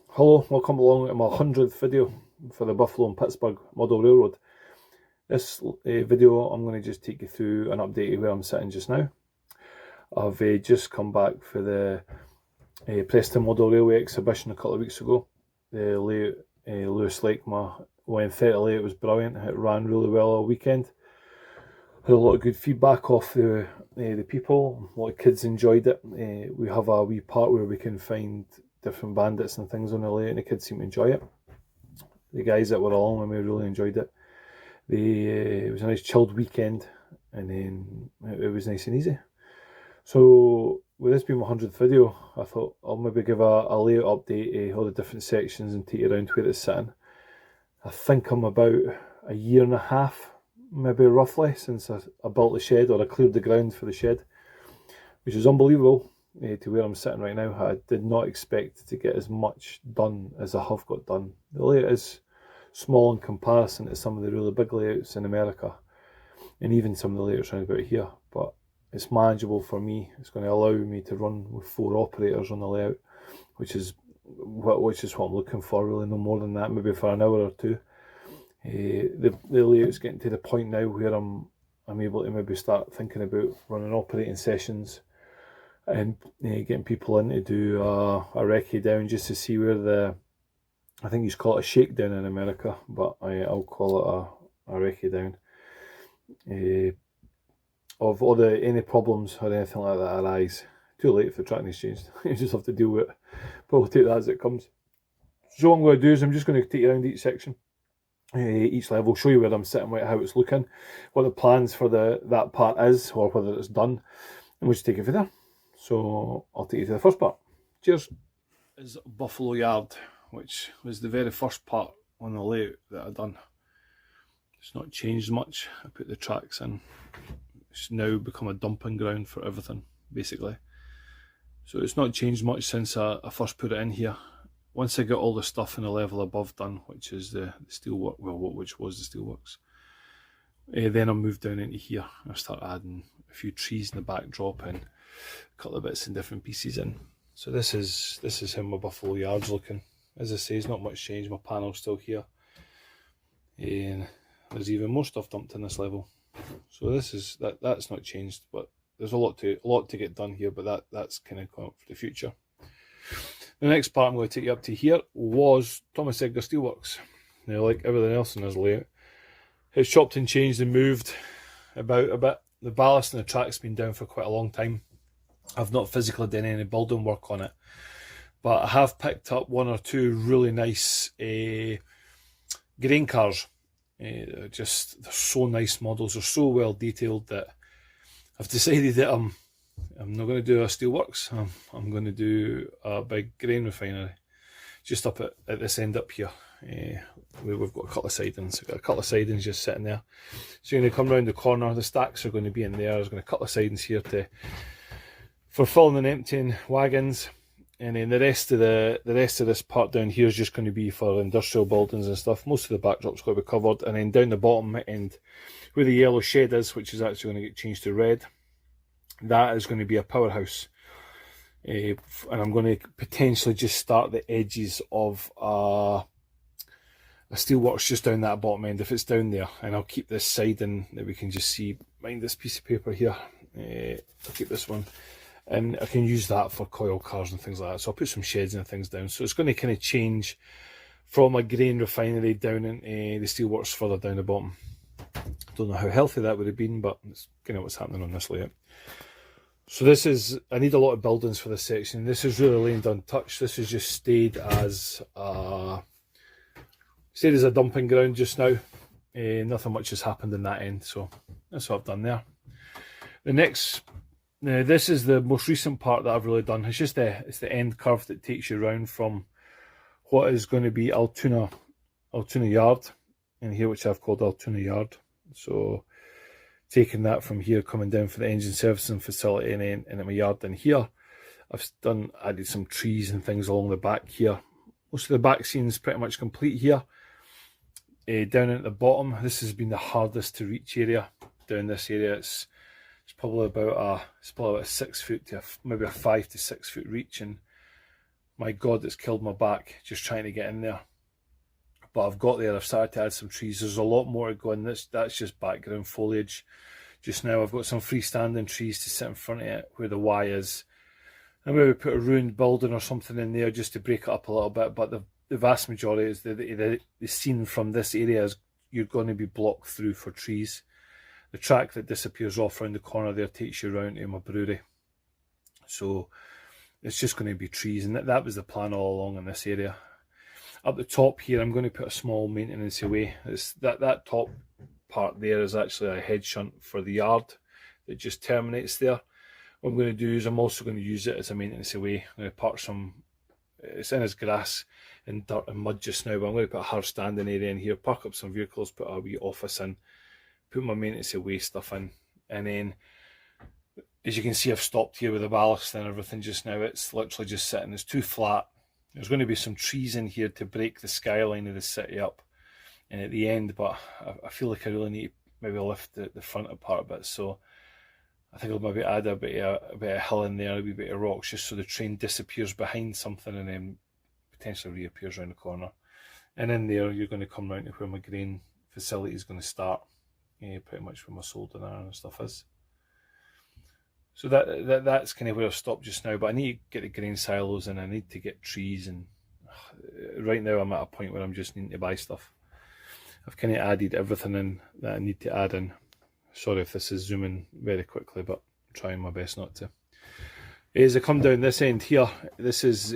Hello, welcome along to my 100th video for the Buffalo and Pittsburgh Model Railroad. This video I'm going to just take you through an update of where I'm sitting just now. I've just come back for the Preston Model Railway exhibition a couple of weeks ago. The layout, Lewis Lake, my 130 layout was brilliant. It ran really well all weekend. Had a lot of good feedback off the people. A lot of kids enjoyed it. We have a wee part where we can find different bandits and things on the layout, and the kids seem to enjoy it. The guys that were along with me really enjoyed it. It was a nice chilled weekend, and then it was nice and easy. So with this being my 100th video, I thought I'll maybe give a layout update, all the different sections, and take you around where it's sitting. I think I'm about a year and a half, maybe roughly, since I built the shed, or I cleared the ground for the shed, which is unbelievable. To where I'm sitting right now, I did not expect to get as much done as I have got done. The layout is small in comparison to some of the really big layouts in America, and even some of the layouts around about here, but it's manageable for me. It's going to allow me to run with 4 operators on the layout, which is what I'm looking for, really, no more than that, maybe for an hour or two. The layout's getting to the point now where I'm able to maybe start thinking about running operating sessions and getting people in to do a recce down, just to see where I think you call it a shakedown in America, but I'll call it a recce down, of all any problems or anything like that arise. Too late if the tracking is changed. You just have to deal with it, but we'll take that as it comes. So what I'm going to do is I'm just going to take you around each section, each level, show you where I'm sitting, how it's looking, what the plans for that part is, or whether it's done, and we'll just take it from there. So I'll take you to the first part. Cheers. Is Buffalo Yard, which was the very first part on the layout that I've done. It's not changed much. I put the tracks in. It's now become a dumping ground for everything, basically. So it's not changed much since I first put it in here. Once I get all the stuff in the level above done, which is the steelwork, which was the steelworks, then I moved down into here. I start adding a few trees in the backdrop and a couple of bits and different pieces in. So this is how my Buffalo Yard's looking. As I say, there's not much change. My panel's still here, and there's even more stuff dumped in this level. So that's not changed, but there's a lot to get done here. But that's kind of going for the future. The next part I'm going to take you up to here was Thomas Edgar Steelworks. Now, like everything else in this layout, it's chopped and changed and moved about a bit. The ballast and the track's been down for quite a long time. I've not physically done any building work on it, but I have picked up 1 or 2 really nice grain cars. They're so nice models. They're so well detailed that I've decided that I'm not going to do a steelworks. I'm going to do a big grain refinery just up at this end up here. We've got a couple of sidings. We've got a couple of sidings just sitting there. So you're going to come round the corner. The stacks are going to be in there. There's going to be a couple of sidings here for filling and emptying wagons, and then the rest of this part down here is just going to be for industrial buildings and stuff. Most of the backdrop's going to be covered, and then down the bottom end where the yellow shed is, which is actually going to get changed to red, that is going to be a powerhouse. And I'm going to potentially just start the edges of a steelworks just down that bottom end if it's down there, and I'll keep this siding that we can just see behind this piece of paper here. I'll keep this one, and I can use that for coil cars and things like that. So I'll put some sheds and things down. So it's going to kind of change from a grain refinery down into the steelworks further down the bottom. Don't know how healthy that would have been, but it's kind of what's happening on this layout. So I need a lot of buildings for this section. This is really laying untouched. This has just stayed as a dumping ground just now. Nothing much has happened in that end, so that's what I've done there. This is the most recent part that I've really done. It's the end curve that takes you around from what is going to be Altoona Yard in here, which I've called Altoona Yard. So taking that from here, coming down for the engine servicing facility, and then in my yard in here, I've added some trees and things along the back here. Most of the back scene's pretty much complete here. Down at the bottom, this has been the hardest to reach area. Down this area, it's probably about a 6 foot to maybe a 5 to 6 foot reach, and my God, it's killed my back just trying to get in there. But I've got there, I've started to add some trees. There's a lot more to go in. That's just background foliage. Just now I've got some freestanding trees to sit in front of it where the Y is. And maybe put a ruined building or something in there just to break it up a little bit. But the vast majority is the scene from this area is you're going to be blocked through for trees. The track that disappears off around the corner there takes you around to my brewery. So it's just going to be trees, and that was the plan all along in this area. Up the top here, I'm going to put a small maintenance away. That top part there is actually a hedge shunt for the yard that just terminates there. What I'm going to do is I'm also going to use it as a maintenance away. I'm going to park some, it's in as grass and dirt and mud just now, but I'm going to put a hard standing area in here, park up some vehicles, put a wee office in, put my maintenance away stuff in, and then as you can see, I've stopped here with the ballast and everything just now. It's literally just sitting. It's too flat. There's going to be some trees in here to break the skyline of the city up and at the end, but I feel like I really need to maybe lift the front apart a bit. So I think I'll maybe add a bit of hill in there, a wee bit of rocks, just so the train disappears behind something and then potentially reappears around the corner. And in there, you're going to come round to where my grain facility is going to start, pretty much where my soldering iron and stuff is. So that's kind of where I've stopped just now, but I need to get the grain silos and I need to get trees, and right now I'm at a point where I'm just needing to buy stuff. I've kind of added everything in that I need to add in. Sorry if this is zooming very quickly, but I'm trying my best not to. As I come down this end here, this is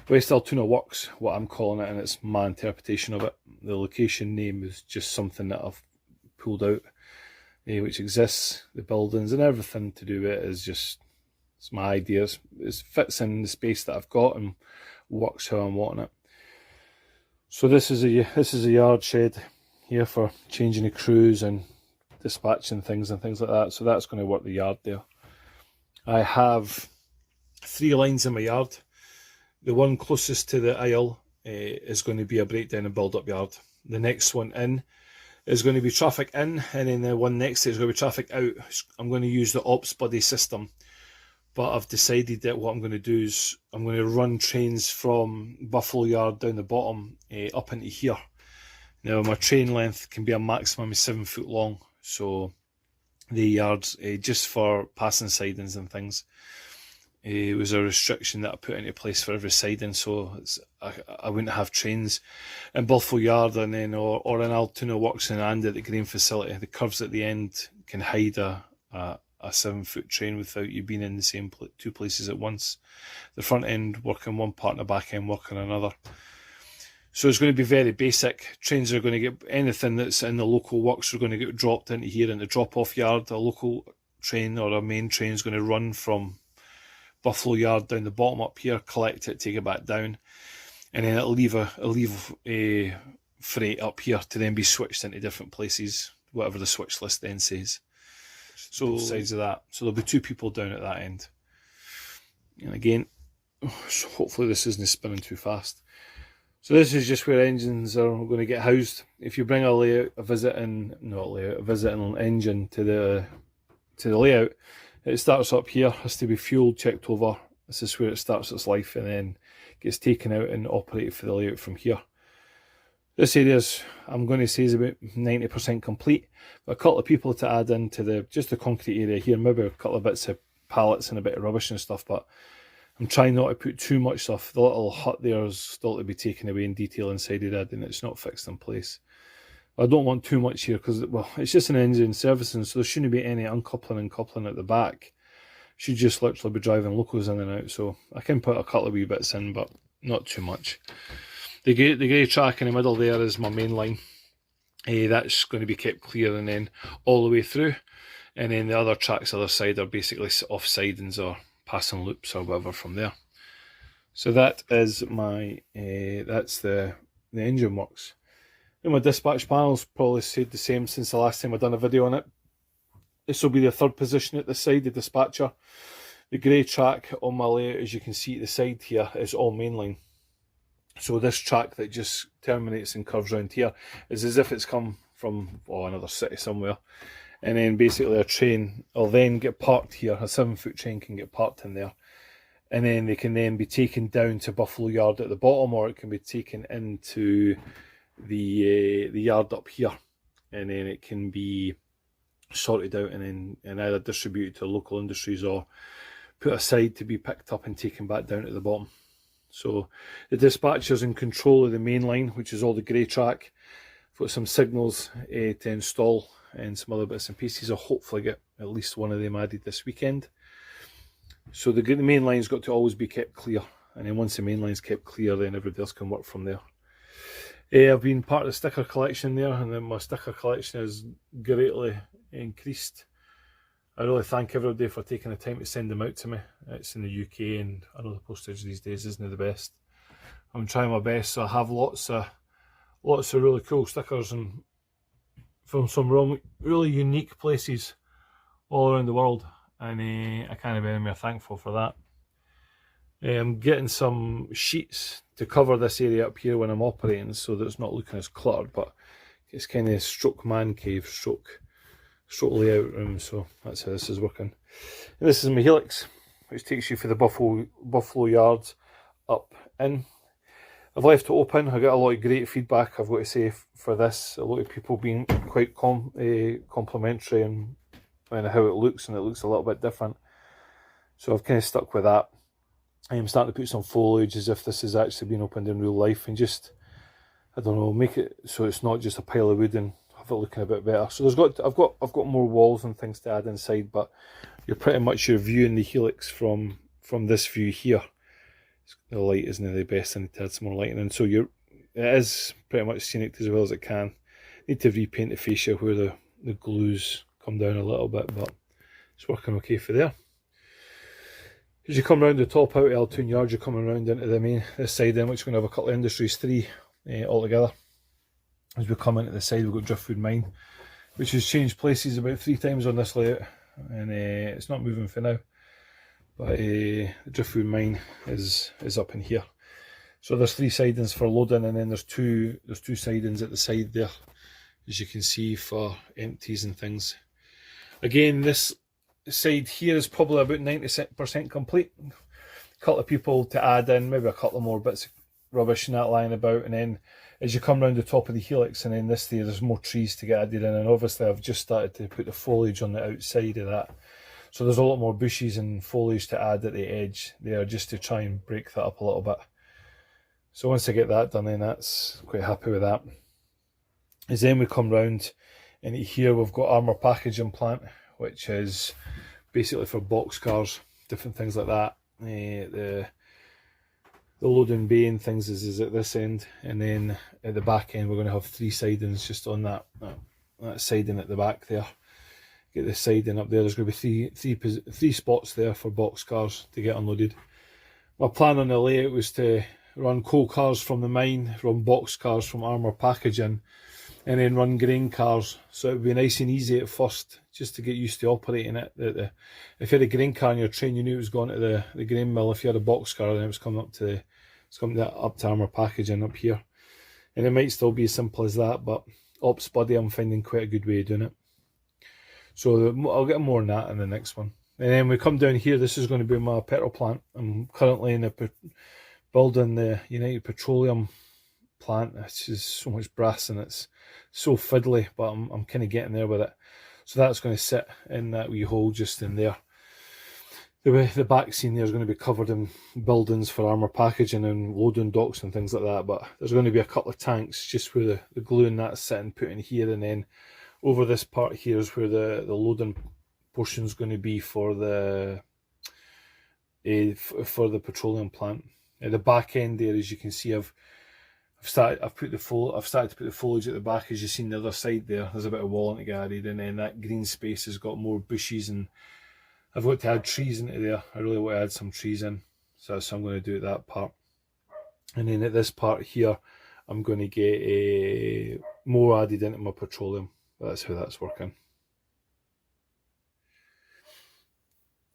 West Altoona Works, what I'm calling it, and it's my interpretation of it. The location name is just something that I've pulled out, which exists. The buildings and everything to do with it is just, it's my ideas. It fits in the space that I've got and works how I'm wanting it. So this is a yard shed here for changing the crews and dispatching things and things like that. So that's going to work the yard there. I have 3 lines in my yard. The one closest to the aisle is going to be a breakdown and build-up yard. The next one in is going to be traffic in, and then the one next to it is going to be traffic out. I'm going to use the ops buddy system, but I've decided that what I'm going to do is I'm going to run trains from Buffalo Yard down the bottom up into here. Now my train length can be a maximum of 7 foot long, so the yards, just for passing sidings and things, it was a restriction that I put into place for every siding, so I wouldn't have trains in Buffalo Yard and then or in Altoona Works and at the grain facility. The curves at the end can hide a 7 foot train without you being in the same 2 places at once. The front end working one part and the back end working another. So it's going to be very basic. Trains are going to get, anything that's in the local works are going to get dropped into here in the drop-off yard. A local train or a main train is going to run from Buffalo Yard down the bottom up here, collect it, take it back down, and then it'll leave a freight up here to then be switched into different places, whatever the switch list then says. So both sides of that. So there'll be 2 people down at that end. And again, so hopefully this isn't spinning too fast. So this is just where engines are going to get housed. If you bring a visiting engine to the layout, it starts up here, has to be fueled, checked over. This is where it starts its life and then gets taken out and operated for the layout from here. This area is, I'm going to say, is about 90% complete. But a couple of people to add into just the concrete area here, maybe a couple of bits of pallets and a bit of rubbish and stuff, but I'm trying not to put too much stuff. The little hut there is still to be taken away in detail inside of that, and it's not fixed in place. I don't want too much here because, well, it's just an engine servicing, so there shouldn't be any uncoupling and coupling at the back. Should just literally be driving locals in and out, so I can put a couple of wee bits in, but not too much. The grey track in the middle there is my main line. That's going to be kept clear and then all the way through. And then the other tracks other side are basically off sidings or passing loops or whatever from there. So that is my, that's the engine works. And my dispatch panel's probably stayed the same since the last time I've done a video on it. This will be the 3rd position at the side, the dispatcher. The grey track on my layout, as you can see at the side here, is all mainline. So this track that just terminates and curves around here is as if it's come from another city somewhere. And then basically a train will then get parked here. A 7 foot train can get parked in there. and then they can then be taken down to Buffalo Yard at the bottom, or it can be taken into the yard up here, and then it can be sorted out and either distributed to local industries or put aside to be picked up and taken back down at the bottom. So the dispatcher's in control of the main line, which is all the grey track. I've got some signals to install and some other bits and pieces. I'll hopefully get at least one of them added this weekend. So the main line's got to always be kept clear, and then once the main line's kept clear, then everybody else can work from there. I've been part of the sticker collection there, and then my sticker collection has greatly increased. I really thank everybody for taking the time to send them out to me. It's in the UK, and I know the postage these days isn't the best. I'm trying my best, so I have lots of really cool stickers and from some really unique places all around the world, and I can't be any more thankful for that. I'm getting some sheets to cover this area up here when I'm operating, so that it's not looking as cluttered, but it's kind of stroke man cave, stroke layout room, so that's how this is working. And this is my helix, which takes you for the Buffalo Yards up in. I've left it open. I got a lot of great feedback, I've got to say, for this. A lot of people being quite complimentary and how it looks, and it looks a little bit different. So I've kind of stuck with that. I am starting to put some foliage as if this is actually being opened in real life, and just, I don't know, make it so it's not just a pile of wood and have it looking a bit better. So I've got more walls and things to add inside, but you're pretty much viewing the helix from this view here. The light isn't the best, I need to add some more lighting in. So it is pretty much scenic as well as it can. Need to repaint the fascia where the glues come down a little bit, but it's working okay for there. As you come round the top out of Altoon Yard, you're coming round into this side then, which is going to have a couple of industries, 3 altogether. As we come into the side, we've got Driftwood Mine, which has changed places about 3 times on this layout, and it's not moving for now. But the Driftwood Mine is up in here. So there's 3 sidings for loading, and then there's two sidings at the side there, as you can see, for empties and things. Again, this side here is probably about 90% complete. A couple of people to add in, maybe a couple of more bits of rubbish and that lying about, and then as you come round the top of the helix and then this there's more trees to get added in, and obviously I've just started to put the foliage on the outside of that. So there's a lot more bushes and foliage to add at the edge there, just to try and break that up a little bit. So once I get that done, then that's quite happy with that. As then we come round, and here we've got armour packaging plant, which is basically for box cars, different things like that. The loading bay and things is at this end, and then at the back end we're going to have 3 sidings just on that siding at the back there. Get the siding up there. There's going to be three spots there for box cars to get unloaded. My plan on the layout was to run coal cars from the mine, run box cars from armour packaging, and then run grain cars. So it would be nice and easy at first, just to get used to operating it. If you had a grain car on your train, you knew it was going to the grain mill. If you had a box car, then it was coming up to armour packaging up here. And it might still be as simple as that, but Ops Buddy, I'm finding quite a good way of doing it. So I'll get more on that in the next one. And then we come down here, this is going to be my petrol plant. I'm currently building the United Petroleum plant. It's just so much brass and it's so fiddly, but I'm kind of getting there with it. So that's going to sit in that wee hole just in there. The back scene there is going to be covered in buildings for armour packaging and loading docks and things like that, but there's going to be a couple of tanks just where the glue and that's sitting, put in here, and then over this part here is where the loading portion is going to be for the petroleum plant. At the back end there, as you can see, I've started to put the foliage at the back. As you see on the other side there's a bit of walling to get added, and then that green space has got more bushes, and I've got to add trees into there. I really want to add some trees in, so that's what I'm going to do at that part. And then at this part here, I'm going to get more added into my petroleum. That's how that's working.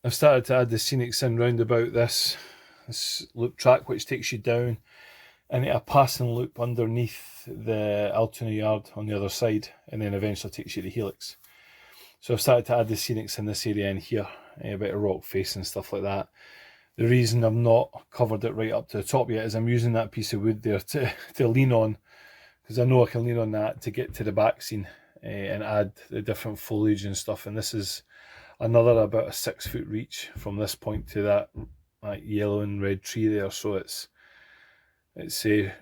I've started to add the scenics in round about this loop track, which takes you down into a passing loop underneath the Altoona Yard on the other side, and then eventually takes you to Helix. So I've started to add the scenics in this area in here, a bit of rock face and stuff like that. The reason I've not covered it right up to the top yet is I'm using that piece of wood there to lean on, because I know I can lean on that to get to the back scene and add the different foliage and stuff. And this is another about a 6 foot reach from this point to that yellow and red tree there. So it's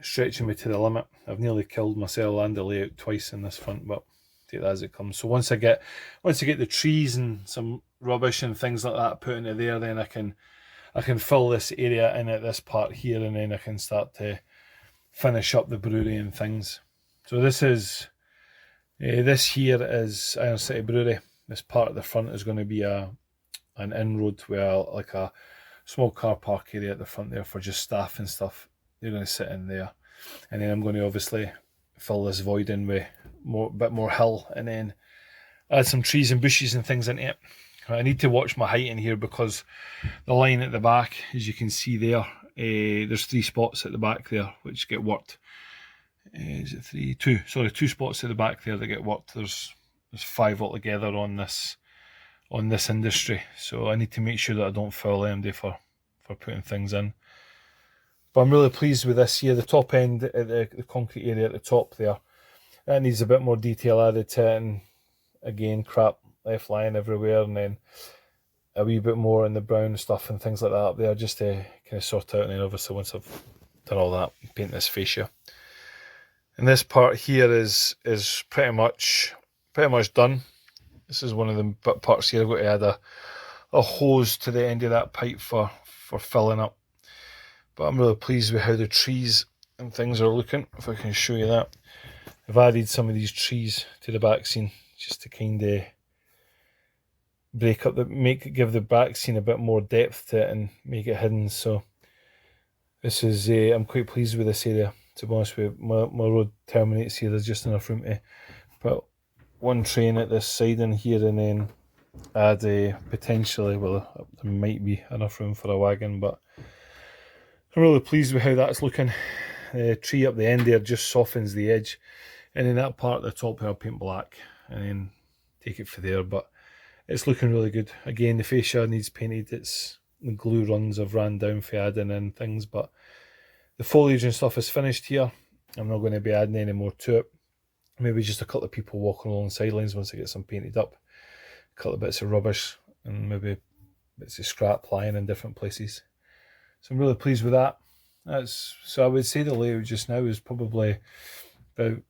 stretching me to the limit. I've nearly killed myself and the layout twice in this front, but take that as it comes. So once I get the trees and some rubbish and things like that put into there, then I can fill this area in at this part here, and then I can start to finish up the brewery and things. So this here is Iron City Brewery. This part at the front is going to be an inroad where like a small car park area at the front there for just staff and stuff. They're going to sit in there, and then I'm going to obviously fill this void in with a bit more hill, and then add some trees and bushes and things into it. I need to watch my height in here because the line at the back, as you can see there, there's 3 spots at the back there which get worked. Is it 3? 2. Sorry, 2 spots at the back there that get worked. There's 5 altogether on this industry, so I need to make sure that I don't foul MD for putting things in. But I'm really pleased with this here. The top end, the concrete area at the top there, that needs a bit more detail added to it, and again, crap left lying everywhere, and then a wee bit more in the brown stuff and things like that up there, just to kind of sort out. And then obviously once I've done all that, paint this fascia. And this part here is pretty much done. This is one of the parts here. I've got to add a hose to the end of that pipe for filling up. But I'm really pleased with how the trees and things are looking, if I can show you that. I've added some of these trees to the back scene just to kind of break up give the back scene a bit more depth to it and make it hidden. So this is I'm quite pleased with this area, to be honest with you. My road terminates here. There's just enough room to put one train at this side in here, and then add potentially, well, there might be enough room for a wagon, but I'm really pleased with how that's looking. The tree up the end there just softens the edge, and then that part at the top I'll paint black and then take it for there. But it's looking really good. Again, the fascia needs painted. The glue runs I've ran down for adding in things, but the foliage and stuff is finished here. I'm not going to be adding any more to it. Maybe just a couple of people walking along the sidelines once I get some painted up. A couple of bits of rubbish and maybe bits of scrap lying in different places. So I'm really pleased with that. So I would say the layout just now is probably about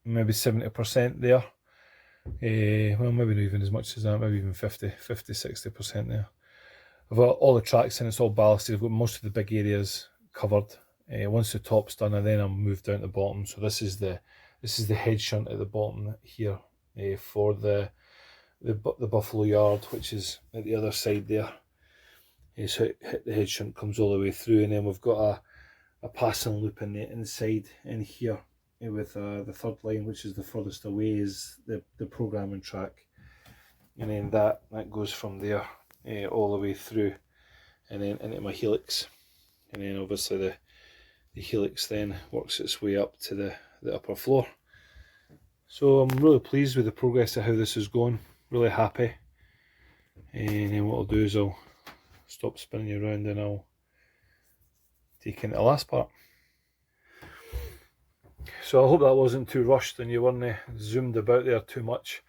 maybe 70% there. Well, maybe not even as much as that, maybe even 50-60% there. I've got all the tracks in, it's all ballasted. I've got most of the big areas covered. Once the top's done, and then I'll move down to the bottom. So this is the head shunt at the bottom here for the buffalo yard, which is at the other side there. So the head shunt comes all the way through, and then we've got a passing loop in the inside in here with the third line, which is the furthest away, is the programming track, and then that goes from there all the way through, and then into my helix, and then obviously the helix then works its way up to the upper floor. So I'm really pleased with the progress of how this is going, really happy. And then what I'll do is I'll stop spinning you around and I'll take into the last part. So I hope that wasn't too rushed and you weren't zoomed about there too much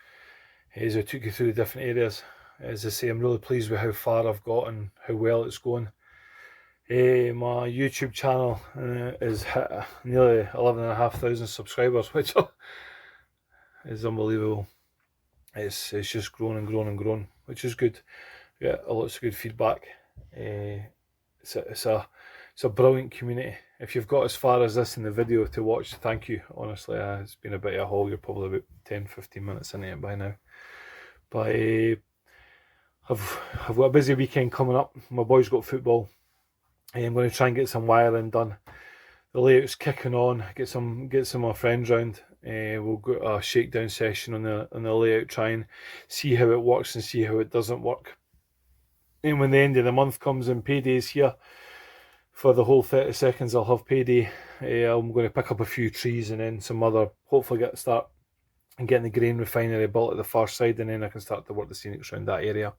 as I took you through the different areas. As I say, I'm really pleased with how far I've got and how well it's going. My YouTube channel is hit nearly 11,500 subscribers, which is unbelievable. It's just grown and grown and grown, which is good. Yeah, lots of good feedback. It's a brilliant community. If you've got as far as this in the video to watch, thank you. Honestly, it's been a bit of a haul. You're probably about 10-15 minutes into it by now. But I've got a busy weekend coming up. My boys got football. I'm going to try and get some wiring done. The layout's kicking on. Get some of my friends round. We'll go a shakedown session on the layout. Try and see how it works and see how it doesn't work. And when the end of the month comes and payday's here, for the whole 30 seconds I'll have payday. I'm going to pick up a few trees and then some other. Hopefully start and getting the grain refinery built at the far side, and then I can start to work the scenics around that area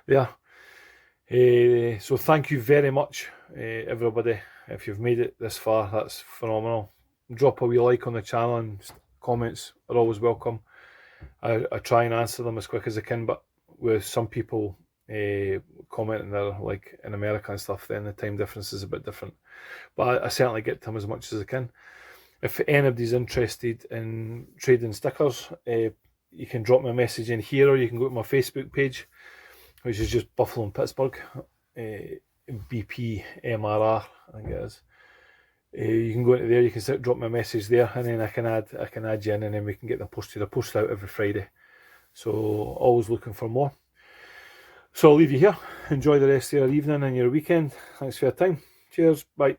there. So thank you very much, everybody. If you've made it this far, that's phenomenal. Drop a wee like on the channel, and comments are always welcome. I try and answer them as quick as I can, but with some people commenting there, like in America and stuff, then the time difference is a bit different. But I certainly get to them as much as I can. If anybody's interested in trading stickers, you can drop me a message in here, or you can go to my Facebook page, which is just Buffalo and Pittsburgh, BPMRR, I think it is. You can go into there, you can drop me a message there, and then I can add you in, and then we can get them posted. I post out every Friday, so always looking for more. So I'll leave you here. Enjoy the rest of your evening and your weekend. Thanks for your time. Cheers. Bye.